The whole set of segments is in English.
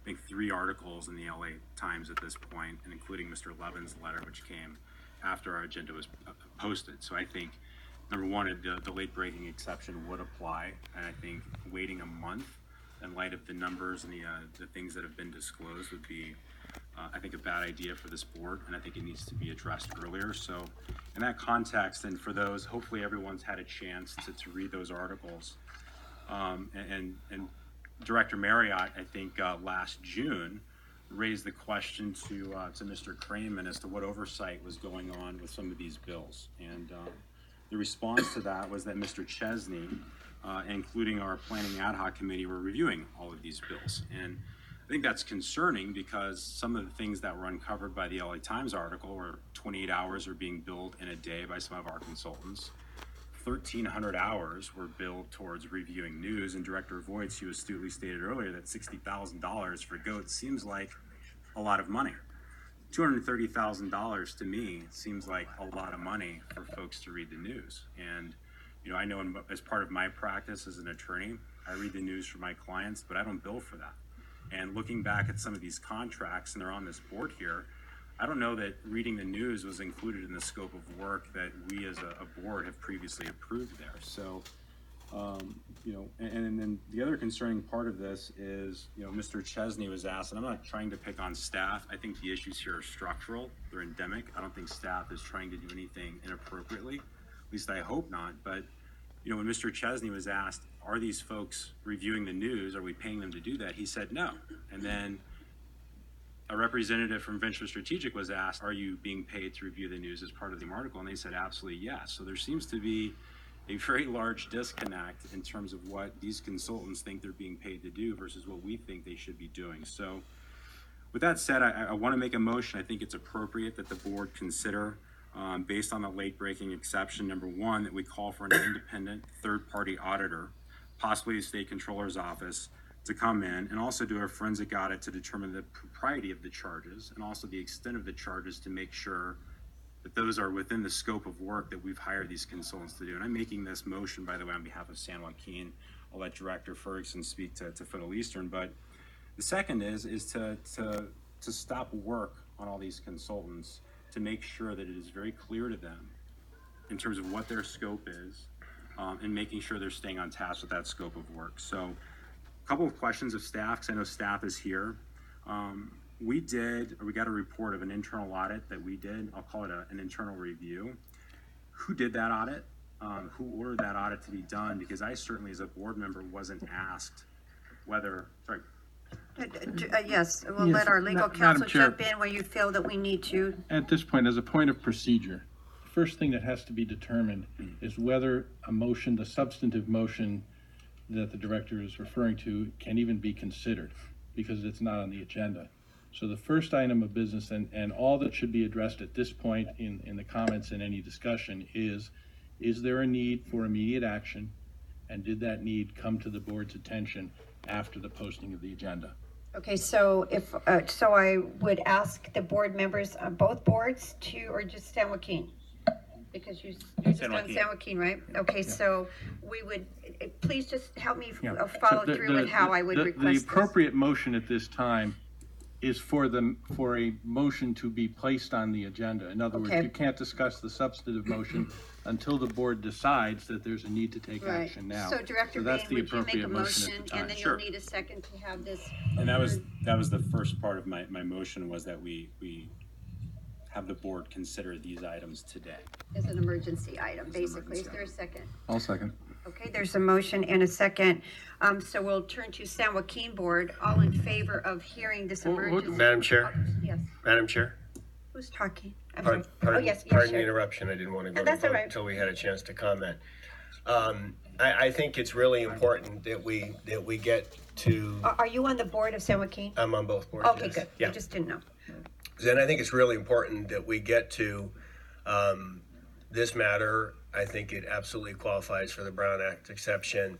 I think 3 articles in the LA Times at this point, and including Mr. Levin's letter, which came after our agenda was posted. So I think, number one, the late breaking exception would apply, and I think waiting a month in light of the numbers and the things that have been disclosed would be, I think, a bad idea for this board, and I think it needs to be addressed earlier. So in that context, and for those, hopefully everyone's had a chance to read those articles. And Director Marriott, I think last June, raised the question to Mr. Clemente as to what oversight was going on with some of these bills. And the response to that was that Mr. Chesney, including our planning ad hoc committee, were reviewing all of these bills. And I think that's concerning because some of the things that were uncovered by the LA Times article were 28 hours are being billed in a day by some of our consultants. 1,300 hours were billed towards reviewing news, and Director Voigt, you astutely stated earlier that $60,000 for GOAT seems like a lot of money. $230,000 to me seems like a lot of money for folks to read the news. And I know as part of my practice as an attorney, I read the news for my clients, but I don't bill for that. And looking back at some of these contracts, and they're on this board here, I don't know that reading the news was included in the scope of work that we as a board have previously approved there. So, and then the other concerning part of this is, Mr. Chesney was asked, and I'm not trying to pick on staff. I think the issues here are structural, they're endemic. I don't think staff is trying to do anything inappropriately. At least I hope not. But, when Mr. Chesney was asked, are these folks reviewing the news? Are we paying them to do that? He said no. And then a representative from Venture Strategic was asked, are you being paid to review the news as part of the article? And they said absolutely yes. So there seems to be a very large disconnect in terms of what these consultants think they're being paid to do versus what we think they should be doing. So with that said, I want to make a motion. I think it's appropriate that the board consider, based on the late breaking exception, number one, that we call for an independent third-party auditor, possibly the state controller's office, to come in and also do a forensic audit to determine the propriety of the charges and also the extent of the charges to make sure that those are within the scope of work that we've hired these consultants to do. And I'm making this motion, by the way, on behalf of San Joaquin. I'll let Director Ferguson speak to Federal Eastern, but the second is to stop work on all these consultants to make sure that it is very clear to them in terms of what their scope is, and making sure they're staying on task with that scope of work. So a couple of questions of staff, because I know staff is here. We got a report of an internal audit that we did. I'll call it an internal review. Who did that audit? Who ordered that audit to be done? Because I certainly, as a board member, wasn't asked whether, sorry. Yes, we'll let our legal counsel jump in where you feel that we need to. At this point, as a point of procedure, the first thing that has to be determined is whether a motion, the substantive motion that the director is referring to, can even be considered because it's not on the agenda. So the first item of business and all that should be addressed at this point in the comments and any discussion is there a need for immediate action, and did that need come to the board's attention after the posting of the agenda? Okay, so so I would ask the board members on both boards or just San Joaquin? Because you're just on San Joaquin, right? Okay, yeah. So we would, please just help me follow through with how I would request the appropriate motion at this time is for a motion to be placed on the agenda. In other words, you can't discuss the substantive motion until the board decides that there's a need to take action now. So Director Bane, would you make a motion and then you'll need a second to have this? And that was the first part of my motion, was that we have the board consider these items today. As an emergency item, basically. Is there a second? I'll second. Okay, there's a motion and a second. So we'll turn to San Joaquin Board. All in favor of hearing this emergency? Madam Chair? Yes. Madam Chair? Who's talking? I'm Pardon, sorry. pardon, Oh, yes, pardon sure. the interruption. I didn't want to go That's all right. until we had a chance to comment. I think it's really important that we get to. Are you on the board of San Joaquin? I'm on both boards. Okay, yes. good. Yeah. I just didn't know. Then I think it's really important that we get to this matter. I think it absolutely qualifies for the Brown Act exception.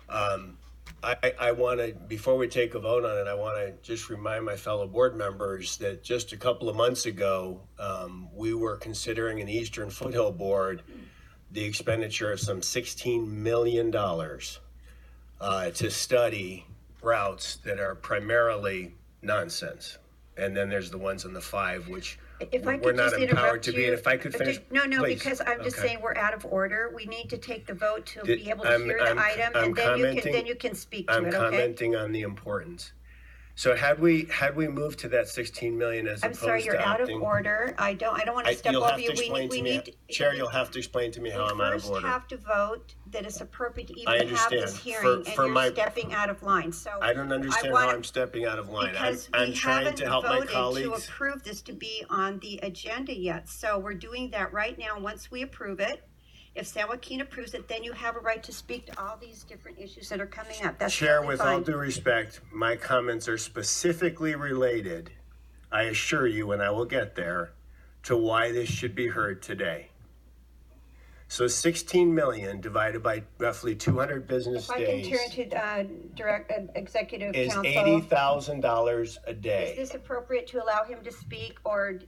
I want to, before we take a vote on it, I want to just remind my fellow board members that just a couple of months ago, we were considering in the Eastern Foothill Board the expenditure of some $16 million to study routes that are primarily nonsense. And then there's the ones on the 5, which If I we're could not just empowered interrupt to be. you. And if I could finish, No, please. because I'm just Okay. saying we're out of order. We need to take the vote to Did- be able to I'm- hear I'm- the item, I'm and commenting- then you can speak to I'm it, okay? commenting on the importance. So had we moved to that 16 million as I'm opposed sorry, to you're out of opting- order. I don't want to step You'll over have to you. explain to me, need. Chair, you'll have to explain to me how I'm out of We order. first have to vote that it's appropriate to I even have this understand. hearing, For and my- you're stepping out of line, so. I don't understand wanna- how I'm stepping out of line. Because I'm we trying haven't to help my voted to colleagues. approve this to be on the agenda yet, so we're doing that right now. Once we approve it, if San Joaquin approves it, then you have a right to speak to all these different issues that are coming up. That's Chair, totally with all fine. due respect, my comments are specifically related, I assure you, and I will get there, to why this should be heard today. So 16 million divided by roughly 200 business If I can days turn to executive is counsel. $80,000 a Is day. this appropriate to allow him to speak,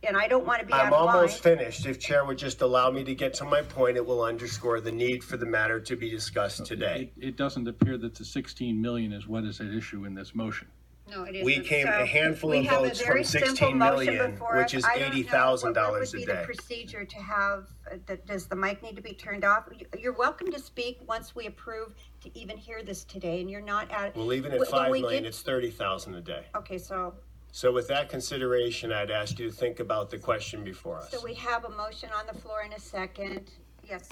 and I don't want to be out I'm of line. almost finished. If Chair would just allow me to get to my point, it will underscore the need for the matter to be discussed today. It doesn't appear that the 16 million is what is at issue in this motion. No, it isn't. We came a handful we of have a votes very from simple 16 motion million, before which us. is I don't know $80,000 what a would be day. the procedure to have, does the mic need to be turned off? You're welcome to speak once we approve to even hear this today, and you're not at. Well, even at when 5 we million, get- it's 30,000 a day. Okay, so So with that consideration, I'd ask you to think about the question before us. we have a motion on the floor in a second. Yes,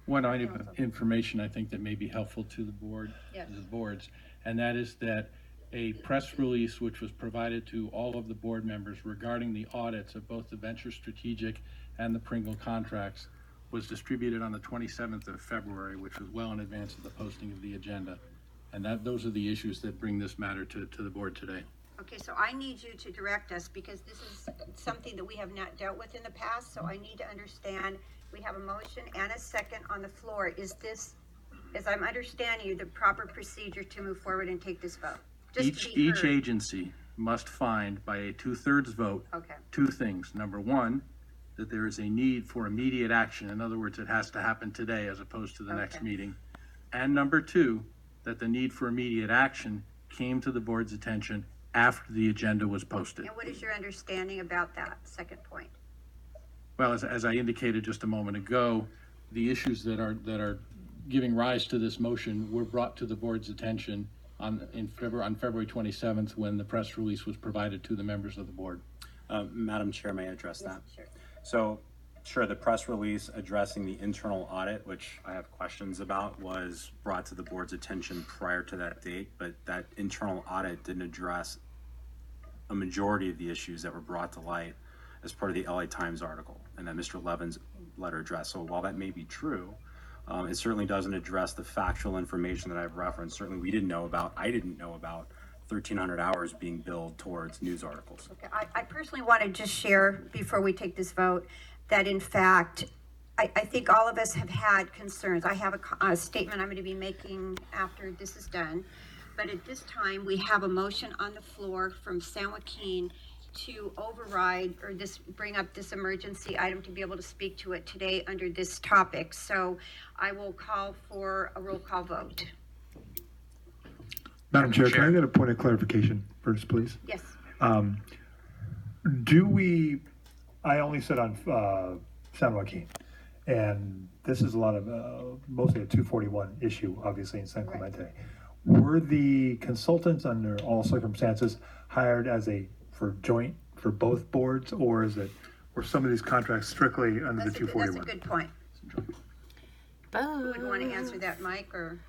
One item of information I think that may be helpful to the board, Yes. to the boards, and that is that a press release which was provided to all of the board members regarding the audits of both the Venture Strategic and the Pringle contracts was distributed on the 27th of February, which was well in advance of the posting of the agenda. And those are the issues that bring this matter to the board today. okay, so I need you to direct us, because this is something that we have not dealt with in the past, so I need to understand. We have a motion and a second on the floor. Is this, as I'm understanding you, the proper procedure to move forward and take this vote? Just to be Each heard. agency must find by a 2/3 vote Okay. two things. Number one, that there is a need for immediate action. In other words, it has to happen today as opposed to the next Okay. meeting. And number two, that the need for immediate action came to the board's attention after the agenda was posted. And what is your understanding about that second point? Well, as I indicated just a moment ago, the issues that are giving rise to this motion were brought to the board's attention on February 27th, when the press release was provided to the members of the board. Madam Chair, may I address that? Sure. So, sure, the press release addressing the internal audit, which I have questions about, was brought to the board's attention prior to that date, but that internal audit didn't address a majority of the issues that were brought to light as part of the LA Times article and that Mr. Levin's letter addressed. So while that may be true, it certainly doesn't address the factual information that I've referenced. Certainly I didn't know about 1,300 hours being billed towards news articles. Okay, I personally want to just share, before we take this vote, that in fact, I think all of us have had concerns. I have a statement I'm going to be making after this is done. But at this time, we have a motion on the floor from San Joaquin to override or bring up this emergency item to be able to speak to it today under this topic. So I will call for a roll call vote. Madam Chair, can I get a point of clarification first, please? Yes. I only sit on San Joaquin, and this is a lot of, mostly a 241 issue, obviously, in San Clemente. Were the consultants under all circumstances hired for both boards, or were some of these contracts strictly under the That's 241? a good point. Who would want to answer that, Mike, or?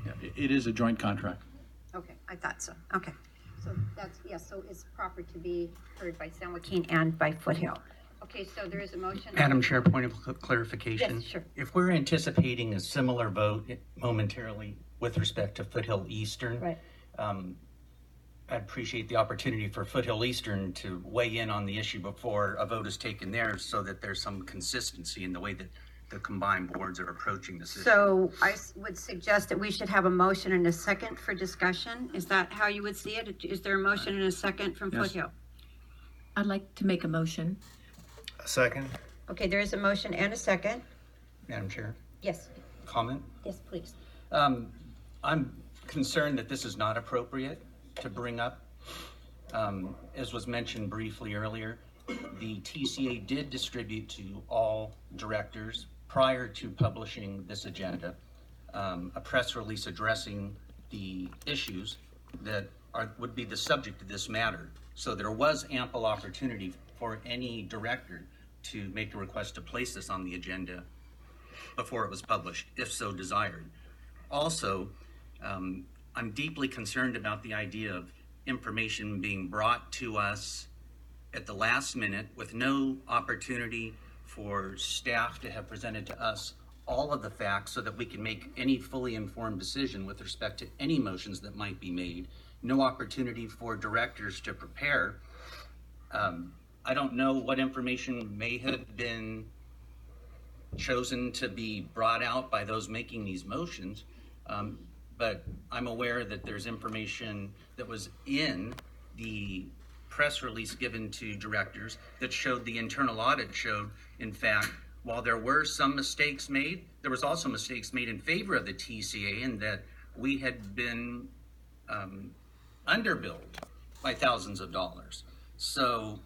Yeah, it is a joint contract. Okay, I thought so. Okay. So so it's proper to be heard by San Joaquin and by Foothill. Okay, so there is a motion. Madam Chair, point of clarification. Yes, sure. If we're anticipating a similar vote momentarily with respect to Foothill Eastern, Right. I'd appreciate the opportunity for Foothill Eastern to weigh in on the issue before a vote is taken there, so that there's some consistency in the way that the combined boards are approaching this issue. So I would suggest that we should have a motion and a second for discussion. Is that how you would see it? Is there a motion and a second from Yes. Foothill? I'd like to make a motion. A second? Okay, there is a motion and a second. Madam Chair, Yes, comment? yes, please. I'm concerned that this is not appropriate to bring up. As was mentioned briefly earlier, the TCA did distribute to all directors prior to publishing this agenda a press release addressing the issues that would be the subject of this matter. So there was ample opportunity for any director to make a request to place this on the agenda before it was published, if so desired. Also, I'm deeply concerned about the idea of information being brought to us at the last minute with no opportunity for staff to have presented to us all of the facts so that we can make any fully informed decision with respect to any motions that might be made. No opportunity for directors to prepare. I don't know what information may have been chosen to be brought out by those making these motions, but I'm aware that there's information that was in the press release given to directors that showed the internal audit showed, in fact, while there were some mistakes made, there was also mistakes made in favor of the TCA, and that we had been underbilled by thousands of dollars. So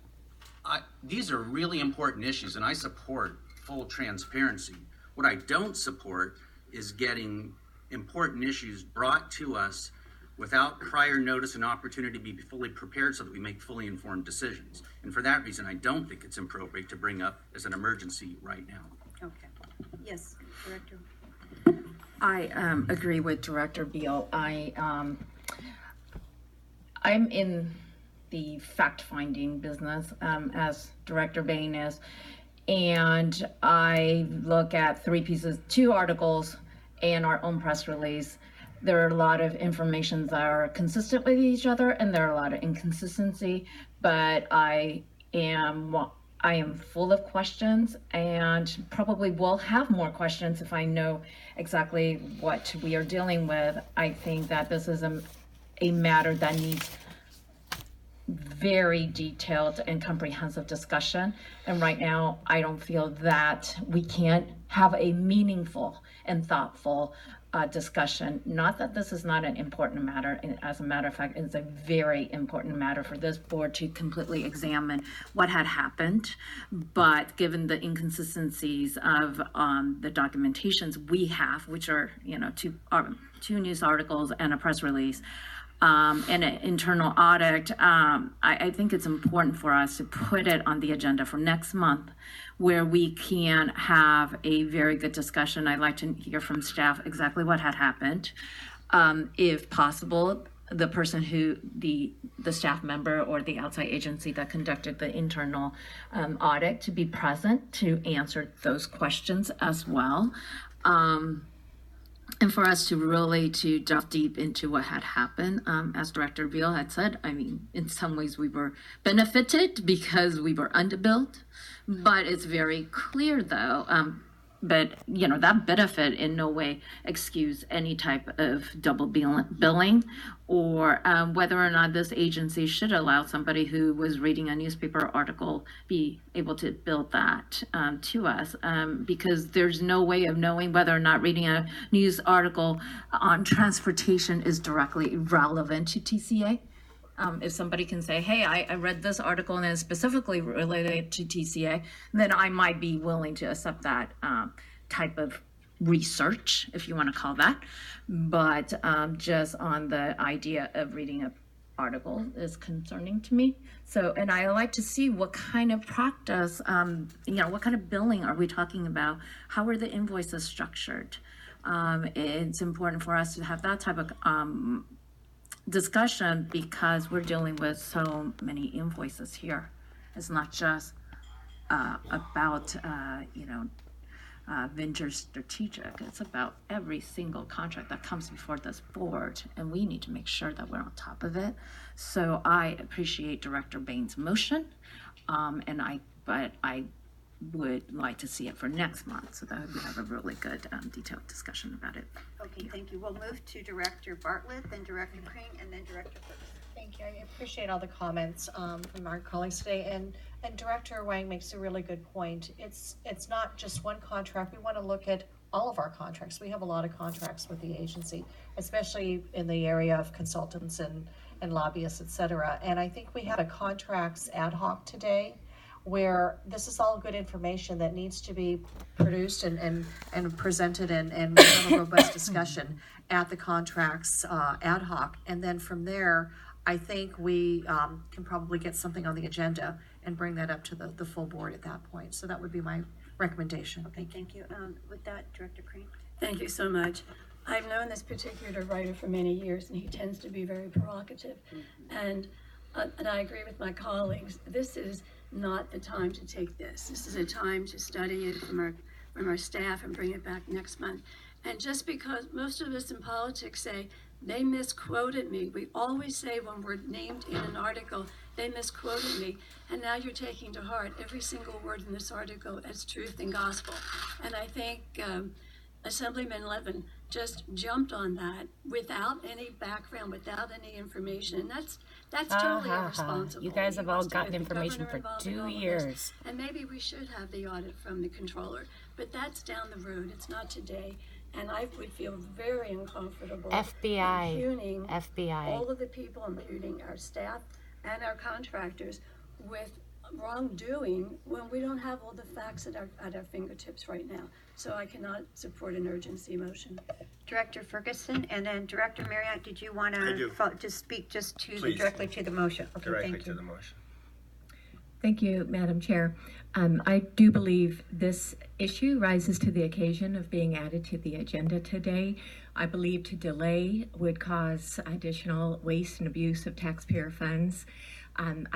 these are really important issues, and I support full transparency. What I don't support is getting important issues brought to us without prior notice and opportunity to be fully prepared so that we make fully informed decisions. And for that reason, I don't think it's appropriate to bring up as an emergency right now. Okay. Yes, Director. I agree with Director Beal. I'm in the fact-finding business, as Director Bane is, and I look at two articles and our own press release. There are a lot of information that are consistent with each other, and there are a lot of inconsistency, but I am full of questions, and probably will have more questions if I know exactly what we are dealing with. I think that this is a matter that needs very detailed and comprehensive discussion. And right now, I don't feel that we can't have a meaningful and thoughtful discussion. Not that this is not an important matter. As a matter of fact, it's a very important matter for this board to completely examine what had happened. But given the inconsistencies of the documentations we have, which are, two news articles and a press release, and an internal audit, I think it's important for us to put it on the agenda for next month, where we can have a very good discussion. I'd like to hear from staff exactly what had happened. If possible, the person the staff member or the outside agency that conducted the internal audit to be present to answer those questions as well. And for us to really delve deep into what had happened, as Director Beal had said, I mean, in some ways we were benefited because we were underbilled, but it's very clear though, but that benefit in no way excuse any type of double billing or whether or not this agency should allow somebody who was reading a newspaper article be able to bill that to us, because there's no way of knowing whether or not reading a news article on transportation is directly relevant to TCA. If somebody can say, hey, I read this article and it's specifically related to TCA, then I might be willing to accept that type of research, if you want to call that. But just on the idea of reading an article is concerning to me. So, and I like to see what kind of practice, what kind of billing are we talking about? How are the invoices structured? It's important for us to have that type of discussion because we're dealing with so many invoices here. It's not just about venture strategic. It's about every single contract that comes before this board, and we need to make sure that we're on top of it. So I appreciate Director Bane's motion, but I would like to see it for next month so that we have a really good detailed discussion about it. Okay, thank you. We'll move to Director Bartlett, then Director Crane, and then Director Ferguson. Thank you. I appreciate all the comments from our colleagues today, and Director Wang makes a really good point. It's not just one contract. We want to look at all of our contracts. We have a lot of contracts with the agency, especially in the area of consultants and lobbyists, et cetera. And I think we had a contracts ad hoc today where this is all good information that needs to be produced and presented and we have a robust discussion at the contracts ad hoc. And then from there, I think we can probably get something on the agenda and bring that up to the full board at that point. So that would be my recommendation. Okay, thank you. With that, Director Crane. Thank you so much. I've known this particular writer for many years, and he tends to be very provocative. And I agree with my colleagues. This is not the time to take this. This is a time to study it from our staff and bring it back next month. And just because most of us in politics say, they misquoted me. We always say when we're named in an article, they misquoted me. And now you're taking to heart every single word in this article as truth and gospel. And I think Assemblyman Levin just jumped on that without any background, without any information. And that's totally irresponsible. You guys have all He wants to gotten get the information governor for involved in 2 all of this. years. And maybe we should have the audit from the controller, but that's down the road. It's not today. And I would feel very uncomfortable FBI. impugning FBI. all of the people, including our staff and our contractors, with wrongdoing when we don't have all the facts at our fingertips right now. So I cannot support an urgency motion. Director Ferguson, and then Director Marriott, did you want I do. to just speak just to Please. directly to the motion? Okay, Directly thank to you. the motion. Thank you, Madam Chair. I do believe this issue rises to the occasion of being added to the agenda today. I believe to delay would cause additional waste and abuse of taxpayer funds. I'm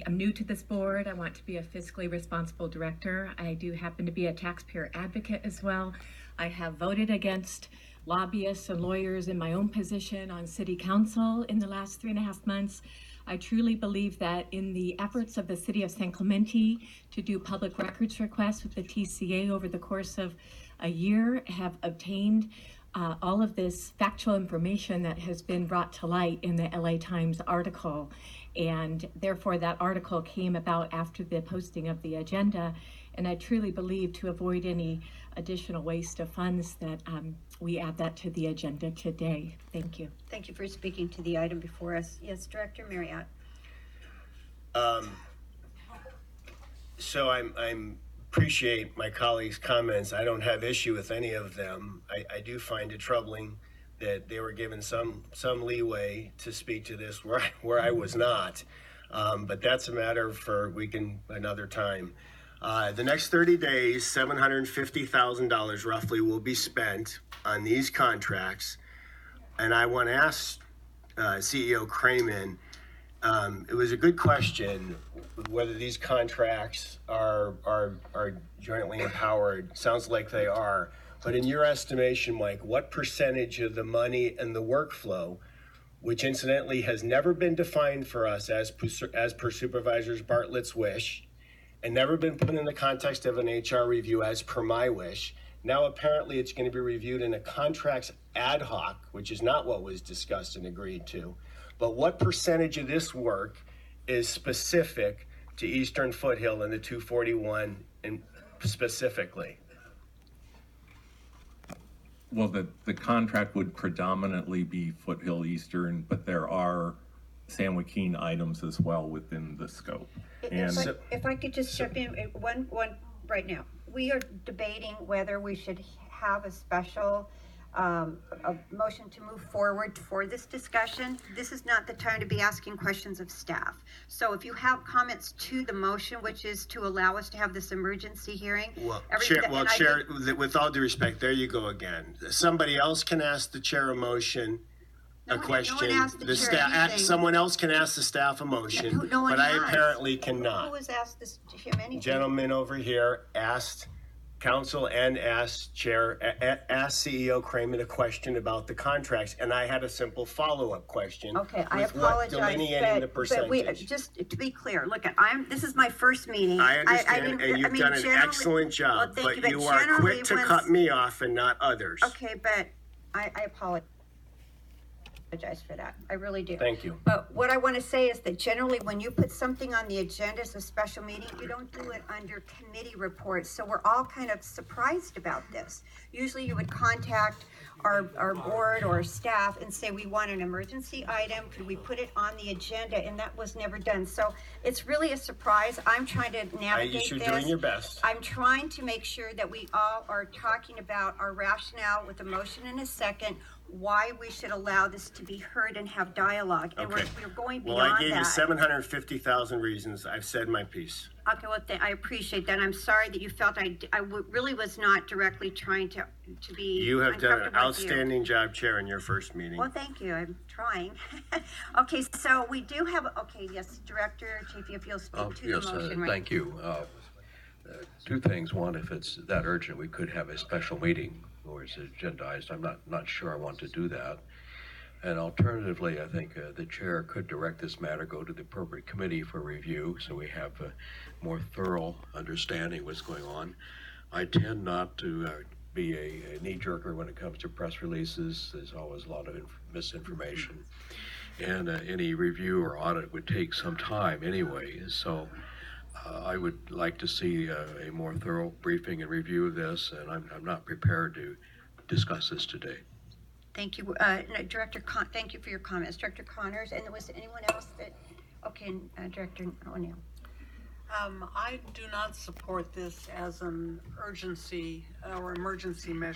new to this board. I want to be a fiscally responsible director. I do happen to be a taxpayer advocate as well. I have voted against lobbyists and lawyers in my own position on city council in the last 3.5 months. I truly believe that in the efforts of the city of San Clemente to do public records requests with the TCA over the course of a year have obtained all of this factual information that has been brought to light in the LA Times article. And therefore that article came about after the posting of the agenda. And I truly believe to avoid any additional waste of funds that we add that to the agenda today. Thank you. Thank you for speaking to the item before us. Yes, Director Marriott. So I'm appreciate my colleagues' comments. I don't have issue with any of them. I do find it troubling that they were given some leeway to speak to this where I was not. But that's a matter for another time. The next 30 days, $750,000 roughly will be spent on these contracts. And I want to ask CEO Cramen, it was a good question whether these contracts are jointly empowered. Sounds like they are. But in your estimation, Mike, what percentage of the money and the workflow, which incidentally has never been defined for us as per Supervisor Bartlett's wish, and never been put in the context of an HR review as per my wish. Now apparently it's going to be reviewed in a contracts ad hoc, which is not what was discussed and agreed to. But what percentage of this work is specific to Eastern Foothill and the 241 and specifically? Well, the contract would predominantly be Foothill Eastern, but there are San Joaquin items as well within the scope. And If I could just jump in, one right now. We are debating whether we should have a special a motion to move forward for this discussion. This is not the time to be asking questions of staff. So if you have comments to the motion, which is to allow us to have this emergency hearing. Chair, with all due respect, there you go again. Somebody else can ask the chair a motion. A question. No one asked the chair anything. Someone else can ask the staff a motion, No one but I has. apparently cannot. Who has asked this to him anything? Gentleman over here asked council and asked CEO Cramen a question about the contracts, and I had a simple follow-up question. Okay, I with what apologize, delineating the but we, percentage. just to be clear, look, this is my first meeting. I understand, didn't- and I you've mean, done an generally- excellent job, well, thank but you, you are generally quick to when- cut me off and not others. Okay, but I apologize. apologize for that. I really do. Thank you. But what I want to say is that generally when you put something on the agenda as a special meeting, you don't do it under committee reports. So we're all kind of surprised about this. Usually you would contact our board or staff and say, we want an emergency item. Could we put it on the agenda? And that was never done. So it's really a surprise. I'm trying to navigate You're this. doing your best. I'm trying to make sure that we all are talking about our rationale with a motion and a second, why we should allow this to be heard and have dialogue. And Okay. we're going Well, beyond I gave you that. 750,000 reasons. I've said my piece. Okay, well, I appreciate that. I'm sorry that you felt really was not directly trying to be You have done an uncomfortable with you. outstanding job chairing your first meeting. Well, thank you. I'm trying. Okay, so we do have, okay, yes, Director Chafee, if you'll speak to the Yes, motion, right? thank you. Two things. One, if it's that urgent, we could have a special meeting or it's agendized. I'm not sure I want to do that. And alternatively, I think the chair could direct this matter, go to the appropriate committee for review so we have a more thorough understanding of what's going on. I tend not to be a knee-jerker when it comes to press releases. There's always a lot of misinformation. And any review or audit would take some time anyway. So I would like to see a more thorough briefing and review of this, and I'm not prepared to discuss this today. Thank you, Director thank you for your comments. Director Connors, and was there anyone else that, okay, Director O'Neill. I do not support this as an urgency or emergency measure.